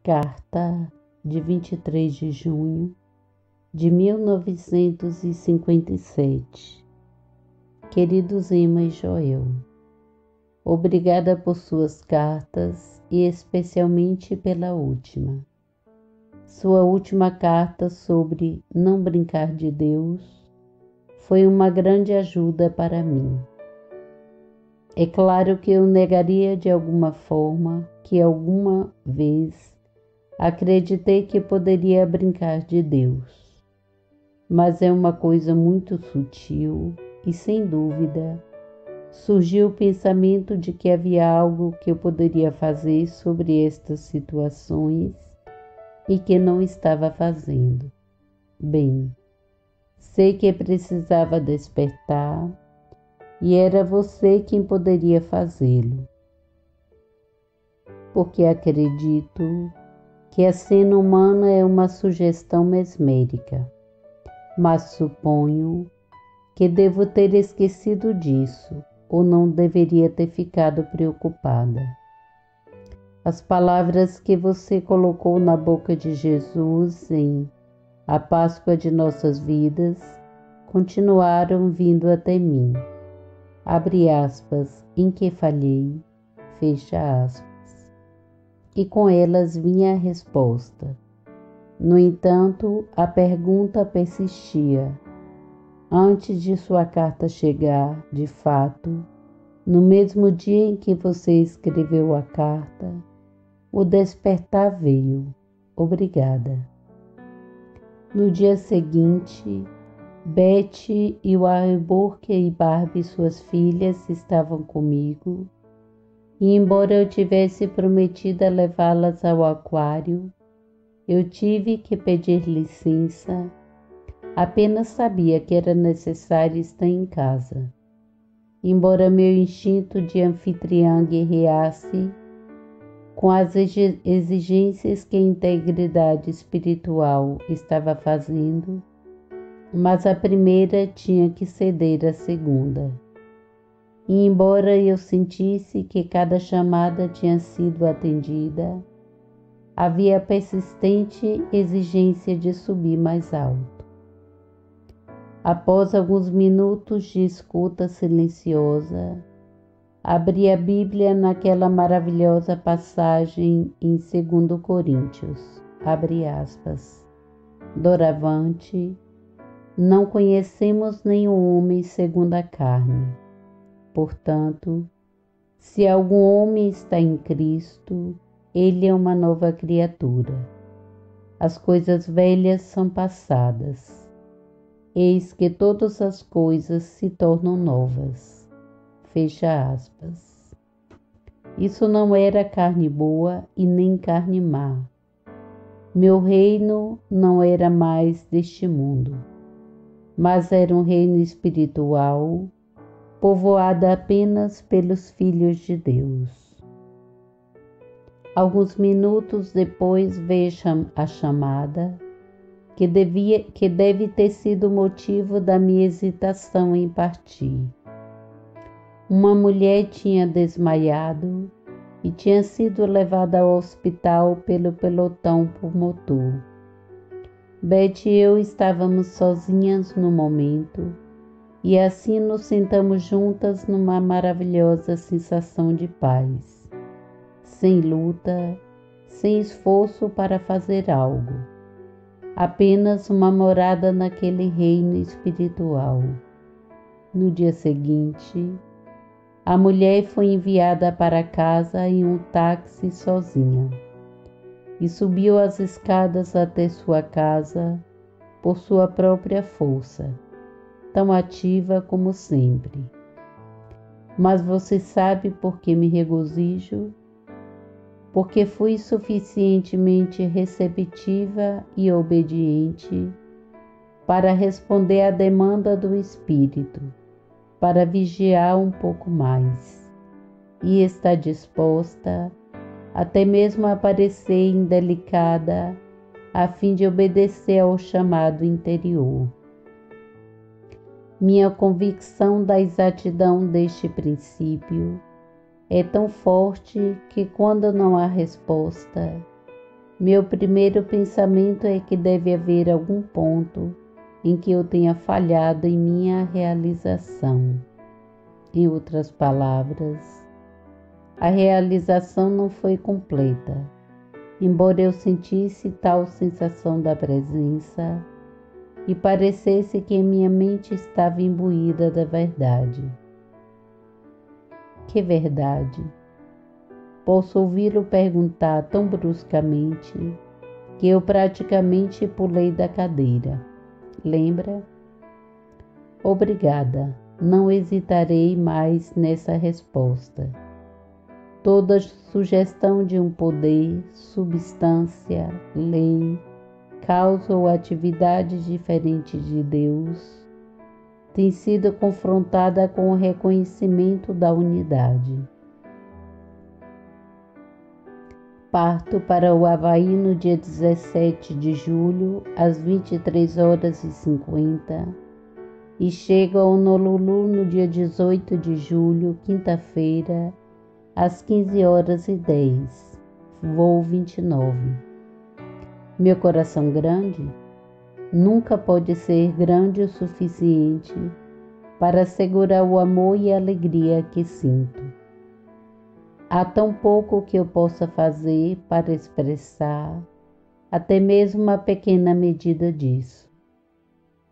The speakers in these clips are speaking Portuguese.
Carta de 23 de junho de 1957. Queridos Emma e Joel, obrigada por suas cartas e especialmente pela última. Sua última carta sobre não brincar de Deus foi uma grande ajuda para mim. É claro que eu negaria de alguma forma que alguma vez acreditei que poderia brincar de Deus, mas é uma coisa muito sutil e, sem dúvida, surgiu o pensamento de que havia algo que eu poderia fazer sobre estas situações e que não estava fazendo. Bem, sei que precisava despertar e era você quem poderia fazê-lo, porque acredito que a cena humana é uma sugestão mesmérica, mas suponho que devo ter esquecido disso ou não deveria ter ficado preocupada. As palavras que você colocou na boca de Jesus em A Páscoa de Nossas Vidas continuaram vindo até mim. Abre aspas, em que falhei, fecha aspas. E com elas vinha a resposta. No entanto, a pergunta persistia. Antes de sua carta chegar, de fato, no mesmo dia em que você escreveu a carta, o despertar veio. Obrigada. No dia seguinte, Betty e o Albuquerque e Barbie, suas filhas, estavam comigo. E embora eu tivesse prometido levá-las ao aquário, eu tive que pedir licença. Apenas sabia que era necessário estar em casa. Embora meu instinto de anfitriã guerreasse com as exigências que a integridade espiritual estava fazendo, mas a primeira tinha que ceder à segunda. E embora eu sentisse que cada chamada tinha sido atendida, havia a persistente exigência de subir mais alto. Após alguns minutos de escuta silenciosa, abri a Bíblia naquela maravilhosa passagem em 2 Coríntios, abre aspas, doravante, não conhecemos nenhum homem segundo a carne. Portanto, se algum homem está em Cristo, ele é uma nova criatura. As coisas velhas são passadas. Eis que todas as coisas se tornam novas. Fecha aspas. Isso não era carne boa e nem carne má. Meu reino não era mais deste mundo, mas era um reino espiritual, povoada apenas pelos filhos de Deus. Alguns minutos depois veio a chamada, que deve ter sido o motivo da minha hesitação em partir. Uma mulher tinha desmaiado e tinha sido levada ao hospital pelo pelotão promotor. Betty e eu estávamos sozinhas no momento, e assim nos sentamos juntas numa maravilhosa sensação de paz, sem luta, sem esforço para fazer algo, apenas uma morada naquele reino espiritual. No dia seguinte, a mulher foi enviada para casa em um táxi sozinha e subiu as escadas até sua casa por sua própria força, tão ativa como sempre. Mas você sabe por que me regozijo? Porque fui suficientemente receptiva e obediente para responder à demanda do Espírito, para vigiar um pouco mais, e está disposta até mesmo a parecer indelicada a fim de obedecer ao chamado interior. Minha convicção da exatidão deste princípio é tão forte que, quando não há resposta, Meu primeiro pensamento é que deve haver algum ponto em que eu tenha falhado em minha realização. Em outras palavras, a realização não foi completa, embora eu sentisse tal sensação da presença e parecesse que minha mente estava imbuída da verdade. Que verdade? Posso ouvi-lo perguntar tão bruscamente que eu praticamente pulei da cadeira. Lembra? Obrigada, não hesitarei mais nessa resposta. Toda sugestão de um poder, substância, lei, causa ou atividade diferente de Deus tem sido confrontada com o reconhecimento da unidade. Parto para o Havaí no dia 17 de julho, às 23h50, e chego a Honolulu no dia 18 de julho, quinta-feira, às 15h10, voo 29. Meu coração grande nunca pode ser grande o suficiente para segurar o amor e a alegria que sinto. Há tão pouco que eu possa fazer para expressar até mesmo uma pequena medida disso.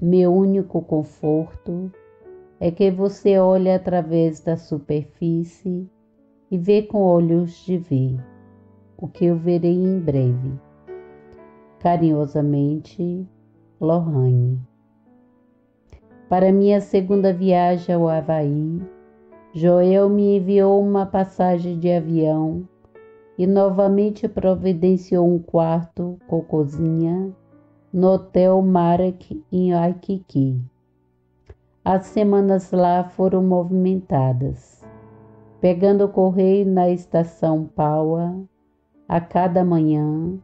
Meu único conforto é que você olhe através da superfície e vê com olhos de ver, o que eu verei em breve. Carinhosamente, Lohane. Para minha segunda viagem ao Havaí, Joel me enviou uma passagem de avião e novamente providenciou um quarto com cozinha no Hotel Marek em Waikiki. As semanas lá foram movimentadas, pegando o correio na estação Paua a cada manhã,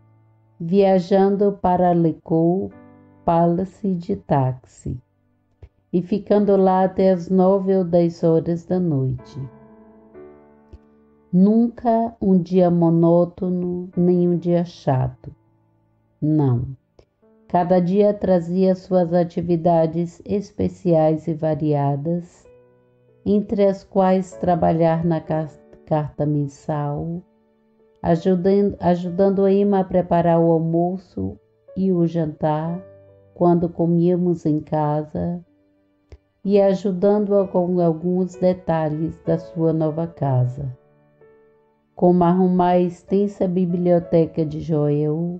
viajando para Lecou Palace de táxi e ficando lá até as 9 ou 10 horas da noite. Nunca um dia monótono, nem um dia chato. Não. Cada dia trazia suas atividades especiais e variadas, entre as quais trabalhar na carta mensal, ajudando a Emma a preparar o almoço e o jantar quando comíamos em casa, e ajudando-a com alguns detalhes da sua nova casa, como arrumar a extensa biblioteca de Joel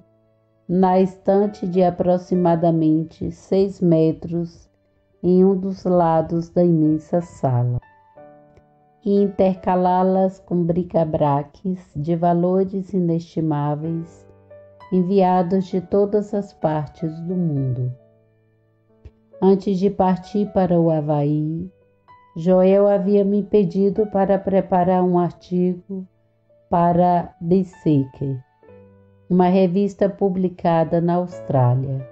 na estante de aproximadamente 6 metros em um dos lados da imensa sala, e intercalá-las com bric-a-braques de valores inestimáveis enviados de todas as partes do mundo. Antes de partir para o Havaí, Joel havia me pedido para preparar um artigo para The Seeker, uma revista publicada na Austrália.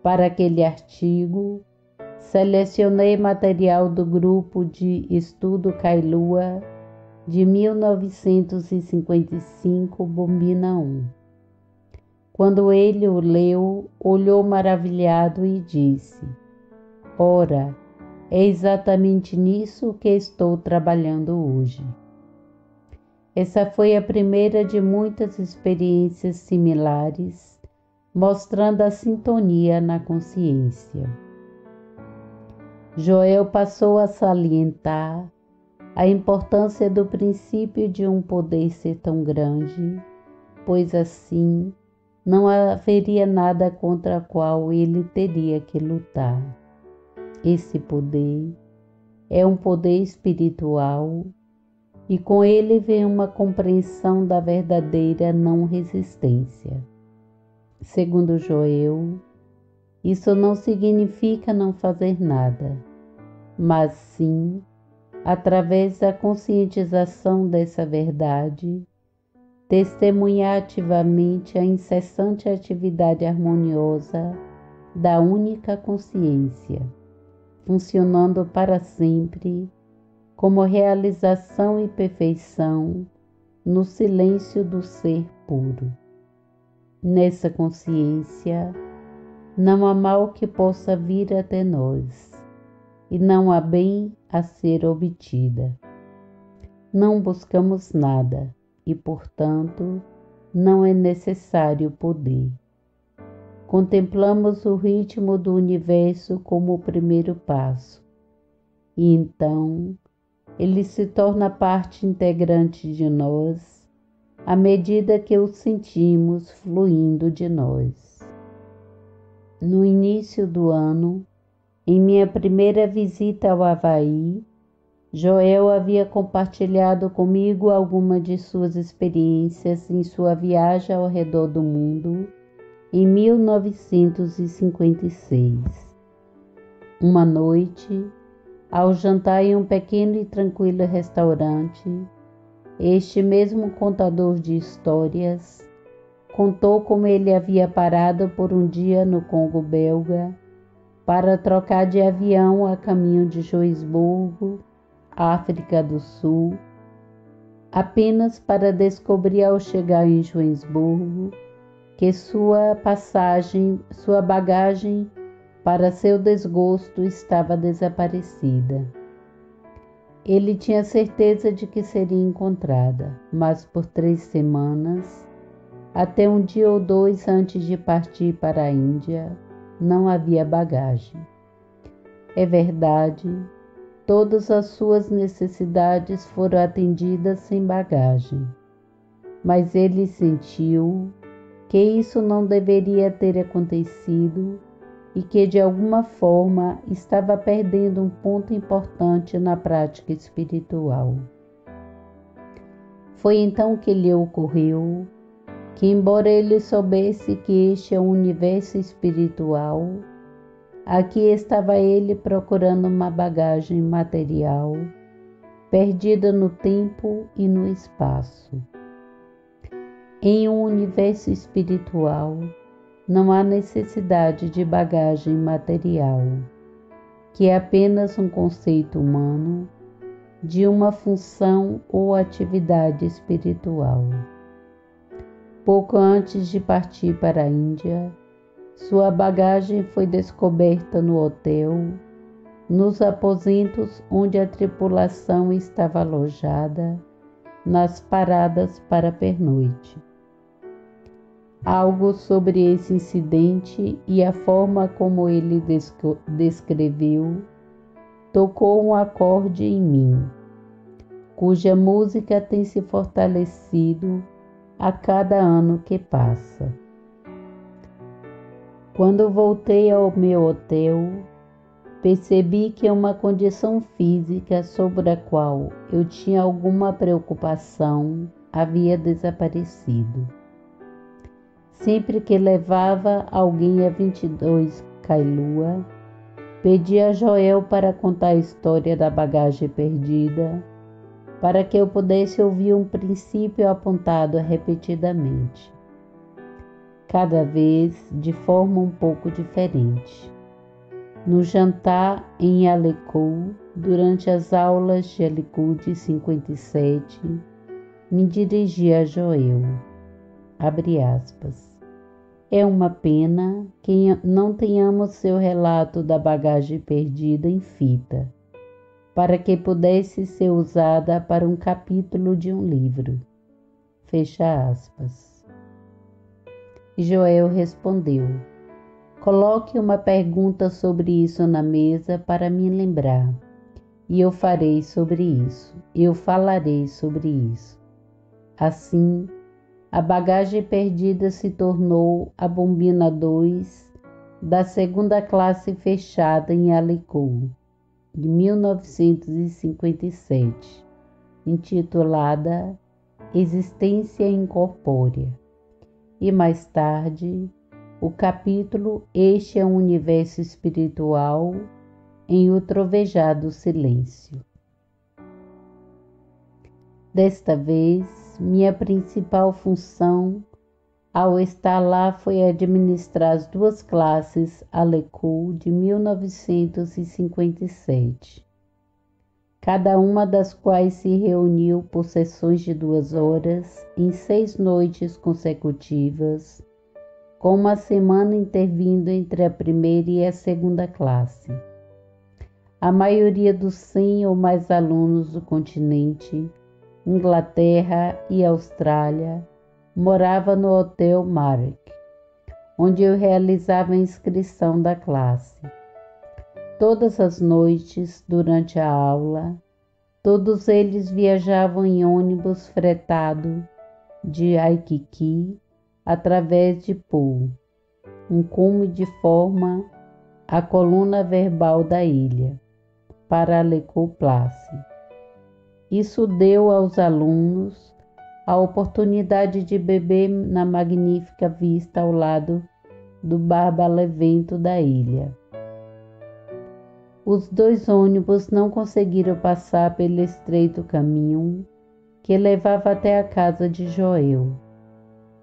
Para aquele artigo, selecionei material do grupo de estudo Kailua de 1955, Bombina 1. Quando ele o leu, olhou maravilhado e disse: "Ora, é exatamente nisso que estou trabalhando hoje." Essa foi a primeira de muitas experiências similares, mostrando a sintonia na consciência. Joel passou a salientar a importância do princípio de um poder ser tão grande, pois assim não haveria nada contra o qual ele teria que lutar. Esse poder é um poder espiritual e com ele vem uma compreensão da verdadeira não resistência. Segundo Joel, isso não significa não fazer nada, mas sim, através da conscientização dessa verdade, testemunhar ativamente a incessante atividade harmoniosa da única consciência, funcionando para sempre como realização e perfeição no silêncio do ser puro. Nessa consciência, não há mal que possa vir até nós, e não há bem a ser obtida. Não buscamos nada, e, portanto, não é necessário poder. Contemplamos o ritmo do universo como o primeiro passo, e então ele se torna parte integrante de nós à medida que o sentimos fluindo de nós. No início do ano, em minha primeira visita ao Havaí, Joel havia compartilhado comigo algumas de suas experiências em sua viagem ao redor do mundo em 1956. Uma noite, ao jantar em um pequeno e tranquilo restaurante, este mesmo contador de histórias contou como ele havia parado por um dia no Congo belga para trocar de avião a caminho de Joanesburgo, África do Sul, apenas para descobrir ao chegar em Joanesburgo que sua bagagem, para seu desgosto, estava desaparecida. Ele tinha certeza de que seria encontrada, mas por 3 semanas, até um dia ou 2 antes de partir para a Índia, não havia bagagem. É verdade, todas as suas necessidades foram atendidas sem bagagem, mas ele sentiu que isso não deveria ter acontecido e que de alguma forma estava perdendo um ponto importante na prática espiritual. Foi então que lhe ocorreu que, embora ele soubesse que este é um universo espiritual, aqui estava ele procurando uma bagagem material, perdida no tempo e no espaço. Em um universo espiritual, não há necessidade de bagagem material, que é apenas um conceito humano de uma função ou atividade espiritual. Pouco antes de partir para a Índia, sua bagagem foi descoberta no hotel, nos aposentos onde a tripulação estava alojada, nas paradas para pernoite. Algo sobre esse incidente e a forma como ele descreveu tocou um acorde em mim, cuja música tem se fortalecido a cada ano que passa. Quando voltei ao meu hotel, percebi que uma condição física sobre a qual eu tinha alguma preocupação havia desaparecido. Sempre que levava alguém a 22 Kailua, pedi a Joel para contar a história da bagagem perdida, para que eu pudesse ouvir um princípio apontado repetidamente, cada vez de forma um pouco diferente. No jantar em Alecou, durante as aulas de Alicud 57, me dirigi a Joel. Abre aspas. É uma pena que não tenhamos seu relato da bagagem perdida em fita, para que pudesse ser usada para um capítulo de um livro. Fecha aspas. E Joel respondeu: coloque uma pergunta sobre isso na mesa para me lembrar, e eu falarei sobre isso. Assim, a bagagem perdida se tornou a bombina 2 da segunda classe fechada em Alecou, de 1957, intitulada Existência Incorpórea, e mais tarde o capítulo Este é um Universo Espiritual em O Trovejado Silêncio. Desta vez, minha principal função ao estar lá foi administrar as 2 classes Alecou de 1957, cada uma das quais se reuniu por sessões de 2 horas em 6 noites consecutivas, com uma semana intervindo entre a primeira e a segunda classe. A maioria dos 100 ou mais alunos do continente, Inglaterra e Austrália, morava no Hotel Marriott, onde eu realizava a inscrição da classe. Todas as noites, durante a aula, todos eles viajavam em ônibus fretado de Waikiki através de Poole, um cume de forma a coluna verbal da ilha, para Lecco Place. Isso deu aos alunos a oportunidade de beber na magnífica vista ao lado do barbalevento da ilha. Os 2 ônibus não conseguiram passar pelo estreito caminho que levava até a casa de Joel.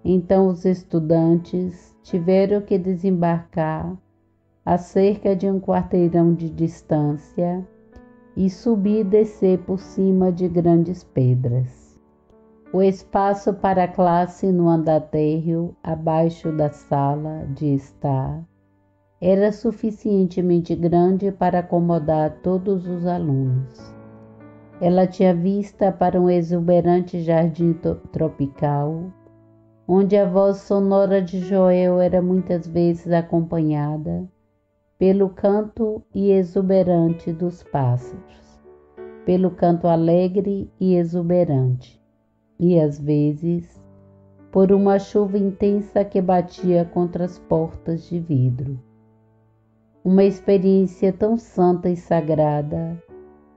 Então os estudantes tiveram que desembarcar a cerca de um quarteirão de distância e subir e descer por cima de grandes pedras. O espaço para a classe no andar térreo, abaixo da sala de estar, era suficientemente grande para acomodar todos os alunos. Ela tinha vista para um exuberante jardim tropical, onde a voz sonora de Joel era muitas vezes acompanhada pelo canto e exuberante dos pássaros, pelo canto alegre e exuberante, e às vezes por uma chuva intensa que batia contra as portas de vidro. Uma experiência tão santa e sagrada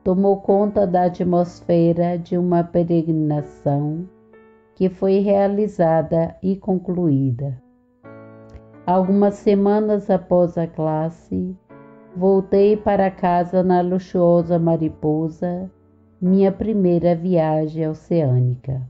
tomou conta da atmosfera de uma peregrinação que foi realizada e concluída. Algumas semanas após a classe, voltei para casa na luxuosa Mariposa, minha primeira viagem oceânica.